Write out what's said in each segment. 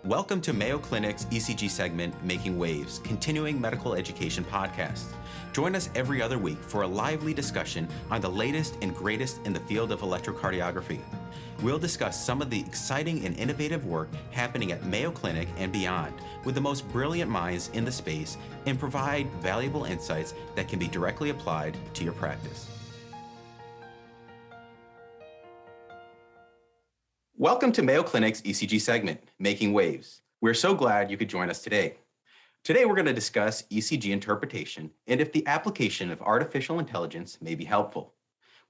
Welcome to Mayo Clinic's ECG segment, Making Waves, continuing medical education podcast. Join us every other week for a lively discussion on the latest and greatest in the field of electrocardiography. We'll discuss some of the exciting and innovative work happening at Mayo Clinic and beyond with the most brilliant minds in the space and provide valuable insights that can be directly applied to your practice. Welcome to Mayo Clinic's ECG segment, Making Waves. We're so glad you could join us today. Today, we're going to discuss ECG interpretation and if the application of artificial intelligence may be helpful.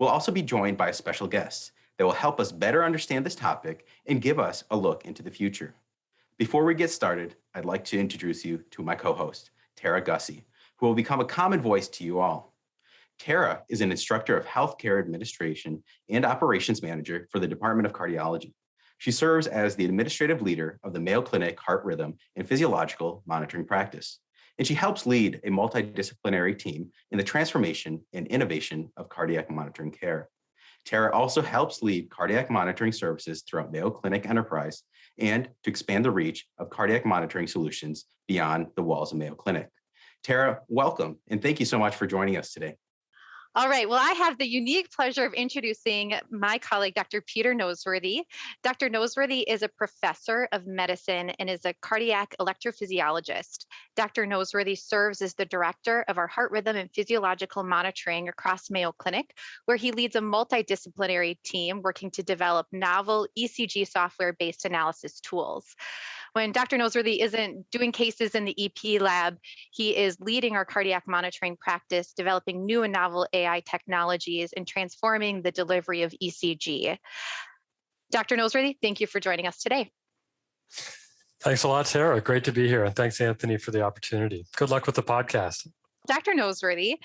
We'll also be joined by a special guest that will help us better understand this topic and give us a look into the future. Before we get started, I'd like to introduce you to my co-host, Tara Gosse, who will become a common voice to you all. Tara is an instructor of healthcare administration and operations manager for the Department of Cardiology. She serves as the administrative leader of the Mayo Clinic Heart Rhythm and Physiological Monitoring Practice, and she helps lead a multidisciplinary team in the transformation and innovation of cardiac monitoring care. Tara also helps lead cardiac monitoring services throughout Mayo Clinic Enterprise and to expand the reach of cardiac monitoring solutions beyond the walls of Mayo Clinic. Tara, welcome, and thank you so much for joining us today. All right. Well, I have the unique pleasure of introducing my colleague, Dr. Peter Noseworthy. Dr. Noseworthy is a professor of medicine and is a cardiac electrophysiologist. Dr. Noseworthy serves as the director of our heart rhythm and physiological monitoring across Mayo Clinic, where he leads a multidisciplinary team working to develop novel ECG software-based analysis tools. When Dr. Noseworthy isn't doing cases in the EP lab, he is leading our cardiac monitoring practice, developing new and novel AI technologies, and transforming the delivery of ECG. Dr. Noseworthy, thank you for joining us today. Thanks a lot, Sarah. Great to be here. And thanks, Anthony, for the opportunity. Good luck with the podcast. Dr. Noseworthy,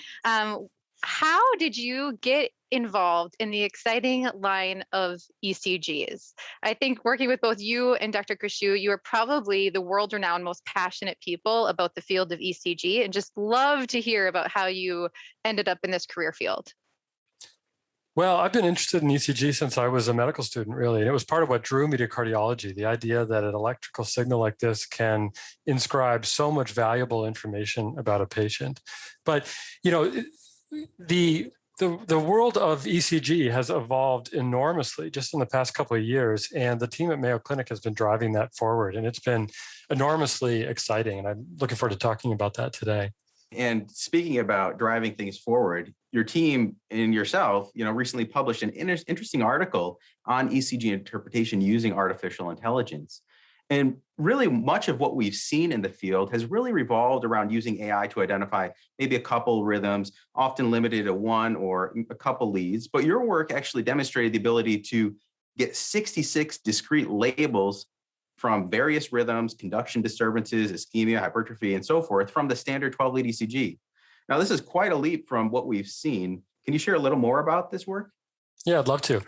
how did you get involved in the exciting line of ECGs? I think working with both you and Dr. Kashou, you are probably the world-renowned most passionate people about the field of ECG, and just love to hear about how you ended up in this career field. Well, I've been interested in ECG since I was a medical student, really. And it was part of what drew me to cardiology, the idea that an electrical signal like this can inscribe so much valuable information about a patient. But, the world of ECG has evolved enormously just in the past couple of years, and the team at Mayo Clinic has been driving that forward, and it's been enormously exciting, and I'm looking forward to talking about that today. And speaking about driving things forward, your team and yourself, recently published an interesting article on ECG interpretation using artificial intelligence. And really much of what we've seen in the field has really revolved around using AI to identify maybe a couple rhythms, often limited to one or a couple leads. But your work actually demonstrated the ability to get 66 discrete labels from various rhythms, conduction disturbances, ischemia, hypertrophy, and so forth from the standard 12-lead ECG. Now, this is quite a leap from what we've seen. Can you share a little more about this work? Yeah, I'd love to.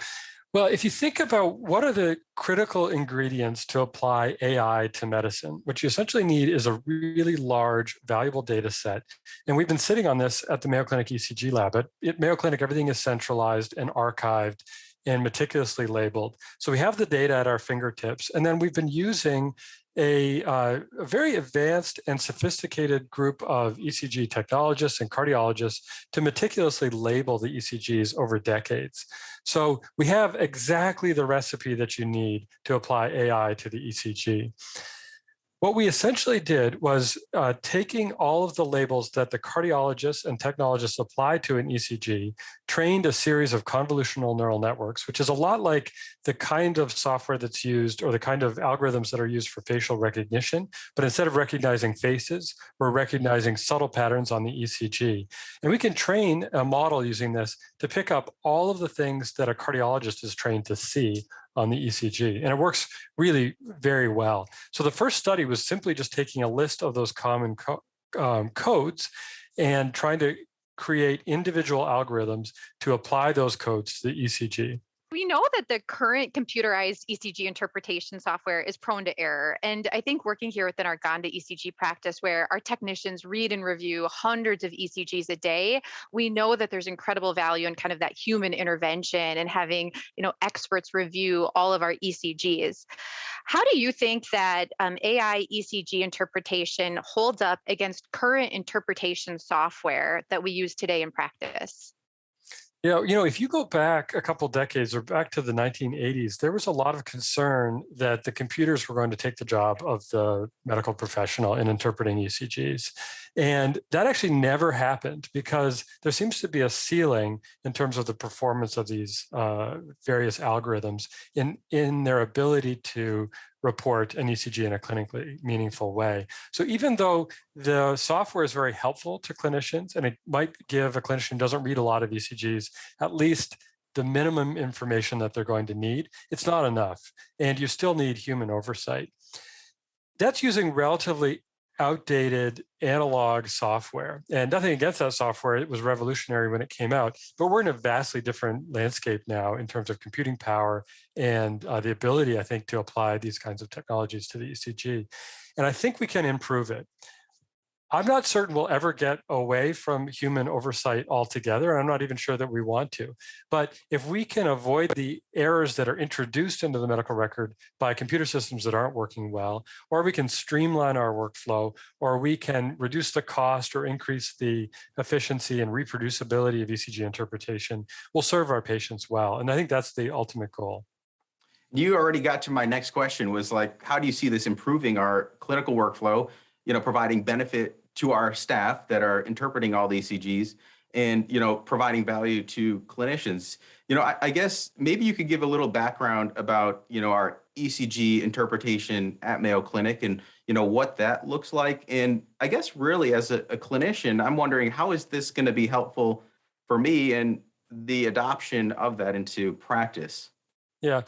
Well, if you think about what are the critical ingredients to apply AI to medicine, what you essentially need is a really large, valuable data set. And we've been sitting on this at the Mayo Clinic ECG lab. At Mayo Clinic, everything is centralized and archived and meticulously labeled. So we have the data at our fingertips. And then we've been using a very advanced and sophisticated group of ECG technologists and cardiologists to meticulously label the ECGs over decades. So we have exactly the recipe that you need to apply AI to the ECG. What we essentially did was taking all of the labels that the cardiologists and technologists apply to an ECG, trained a series of convolutional neural networks, which is a lot like the kind of software that's used or the kind of algorithms that are used for facial recognition. But instead of recognizing faces, we're recognizing subtle patterns on the ECG. And we can train a model using this to pick up all of the things that a cardiologist is trained to see on the ECG. And it works really very well. So the first study was simply just taking a list of those common codes and trying to create individual algorithms to apply those codes to the ECG. We know that the current computerized ECG interpretation software is prone to error. And I think working here within our Gonda ECG practice, where our technicians read and review hundreds of ECGs a day, we know that there's incredible value in kind of that human intervention and having, experts review all of our ECGs. How do you think that AI ECG interpretation holds up against current interpretation software that we use today in practice? If you go back a couple decades or back to the 1980s, there was a lot of concern that the computers were going to take the job of the medical professional in interpreting ECGs. And that actually never happened because there seems to be a ceiling in terms of the performance of these various algorithms in their ability to report an ECG in a clinically meaningful way. So even though the software is very helpful to clinicians, and it might give a clinician who doesn't read a lot of ECGs at least the minimum information that they're going to need, it's not enough. And you still need human oversight. That's using relatively outdated analog software. And nothing against that software, it was revolutionary when it came out, but we're in a vastly different landscape now in terms of computing power and the ability, I think, to apply these kinds of technologies to the ECG. And I think we can improve it. I'm not certain we'll ever get away from human oversight altogether. I'm not even sure that we want to. But if we can avoid the errors that are introduced into the medical record by computer systems that aren't working well, or we can streamline our workflow, or we can reduce the cost or increase the efficiency and reproducibility of ECG interpretation, we'll serve our patients well. And I think that's the ultimate goal. You already got to my next question was like, how do you see this improving our clinical workflow, providing benefit to our staff that are interpreting all the ECGs and, providing value to clinicians? I guess maybe you could give a little background about, our ECG interpretation at Mayo Clinic and, what that looks like. And I guess really as a clinician, I'm wondering how is this going to be helpful for me and the adoption of that into practice? Yeah.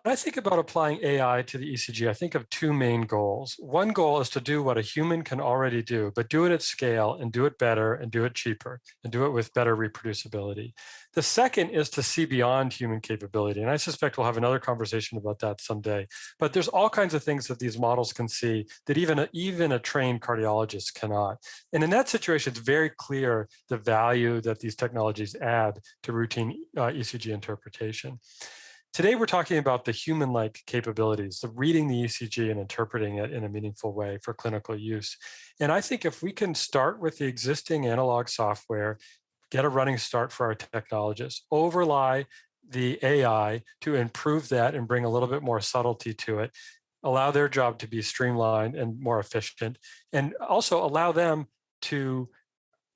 When I think about applying AI to the ECG, I think of two main goals. One goal is to do what a human can already do, but do it at scale and do it better and do it cheaper and do it with better reproducibility. The second is to see beyond human capability. And I suspect we'll have another conversation about that someday. But there's all kinds of things that these models can see that even a trained cardiologist cannot. And in that situation, it's very clear the value that these technologies add to routine ECG interpretation. Today, we're talking about the human-like capabilities, the reading the ECG and interpreting it in a meaningful way for clinical use. And I think if we can start with the existing analog software, get a running start for our technologists, overlay the AI to improve that and bring a little bit more subtlety to it, allow their job to be streamlined and more efficient, and also allow them to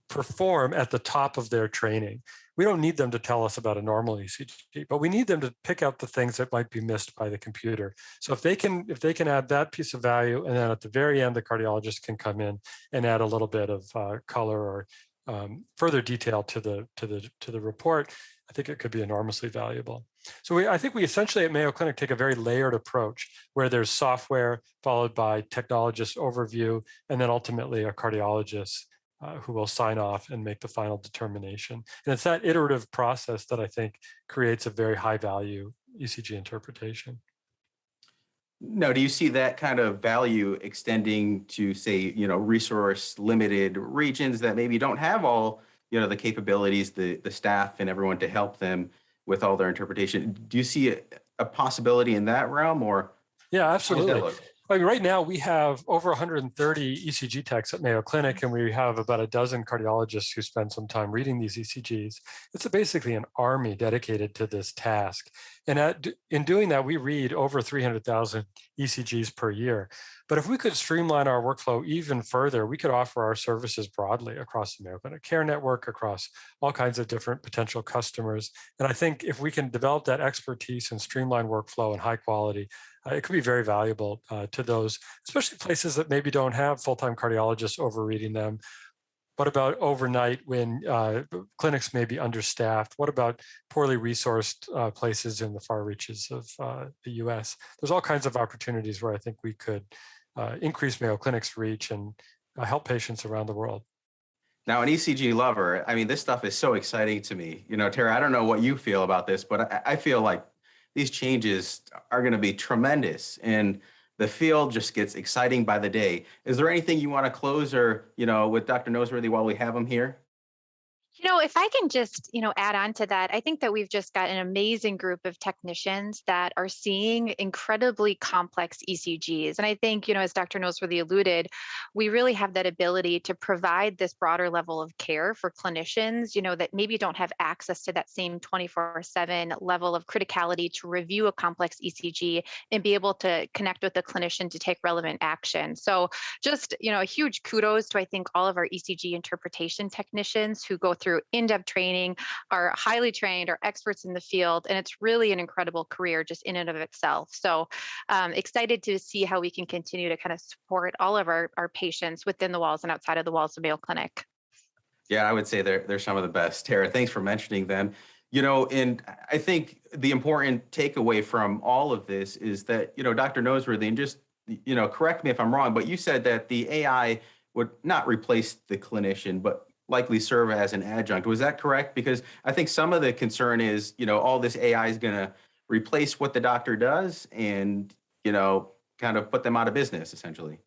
perform at the top of their training. We don't need them to tell us about a normal ECG, but we need them to pick out the things that might be missed by the computer. So if they can add that piece of value, and then at the very end, the cardiologist can come in and add a little bit of color or further detail to the report, I think it could be enormously valuable. So I think we essentially at Mayo Clinic take a very layered approach where there's software followed by technologist overview, and then ultimately a cardiologist who will sign off and make the final determination. And it's that iterative process that I think creates a very high value ECG interpretation. Now, do you see that kind of value extending to, say, resource limited regions that maybe don't have all, the capabilities, the staff and everyone to help them with all their interpretation? Do you see a possibility in that realm, or? Yeah, How does that absolutely. look? I mean, right now we have over 130 ECG techs at Mayo Clinic, and we have about a dozen cardiologists who spend some time reading these ECGs. It's basically an army dedicated to this task. And in doing that, we read over 300,000 ECGs per year. But if we could streamline our workflow even further, we could offer our services broadly across the Mayo Clinic Care Network, across all kinds of different potential customers. And I think if we can develop that expertise and streamline workflow and high quality, it could be very valuable to those, especially places that maybe don't have full-time cardiologists overreading them. What about overnight when clinics may be understaffed? What about poorly resourced places in the far reaches of the US? There's all kinds of opportunities where I think we could increase Mayo Clinic's reach and help patients around the world. Now, an ECG lover, I mean, this stuff is so exciting to me. Tara, I don't know what you feel about this, but I feel like these changes are going to be tremendous, and the field just gets exciting by the day. Is there anything you want to close or, with Dr. Noseworthy while we have him here? If I can just, add on to that, I think that we've just got an amazing group of technicians that are seeing incredibly complex ECGs. And I think, as Dr. Noseworthy alluded, we really have that ability to provide this broader level of care for clinicians, that maybe don't have access to that same 24/7 level of criticality to review a complex ECG and be able to connect with the clinician to take relevant action. So just, a huge kudos to, I think, all of our ECG interpretation technicians who go through in-depth training, are highly trained, are experts in the field, and it's really an incredible career just in and of itself. So excited to see how we can continue to kind of support all of our patients within the walls and outside of the walls of Mayo Clinic. Yeah, I would say they're some of the best. Tara, thanks for mentioning them. And I think the important takeaway from all of this is that, Dr. Noseworthy, and just, correct me if I'm wrong, but you said that the AI would not replace the clinician, but likely serve as an adjunct. Was that correct? Because I think some of the concern is, all this AI is going to replace what the doctor does and, kind of put them out of business, essentially.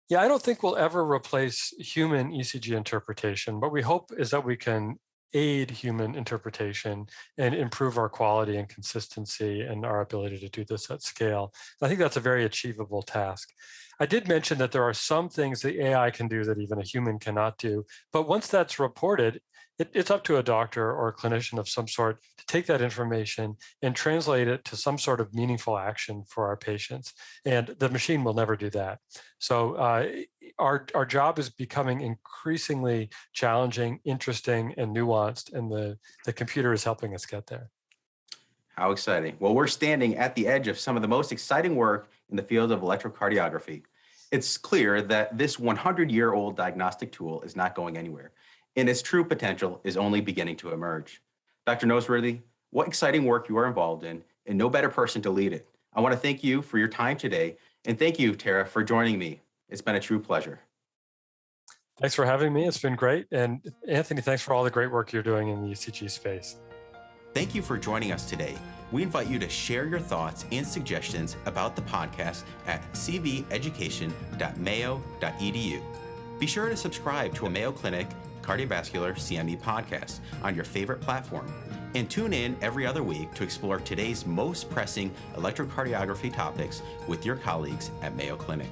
Yeah, I don't think we'll ever replace human ECG interpretation. What we hope is that we can aid human interpretation and improve our quality and consistency and our ability to do this at scale. I think that's a very achievable task. I did mention that there are some things the AI can do that even a human cannot do, but once that's reported, it's up to a doctor or a clinician of some sort to take that information and translate it to some sort of meaningful action for our patients. And the machine will never do that. So our job is becoming increasingly challenging, interesting, and nuanced, and the computer is helping us get there. How exciting. Well, we're standing at the edge of some of the most exciting work in the field of electrocardiography. It's clear that this 100-year-old diagnostic tool is not going anywhere, and its true potential is only beginning to emerge. Dr. Noseworthy, what exciting work you are involved in, and no better person to lead it. I want to thank you for your time today, and thank you, Tara, for joining me. It's been a true pleasure. Thanks for having me. It's been great. And Anthony, thanks for all the great work you're doing in the ECG space. Thank you for joining us today. We invite you to share your thoughts and suggestions about the podcast at cveducation.mayo.edu. Be sure to subscribe to a Mayo Clinic Cardiovascular CME podcast on your favorite platform, and tune in every other week to explore today's most pressing electrocardiography topics with your colleagues at Mayo Clinic.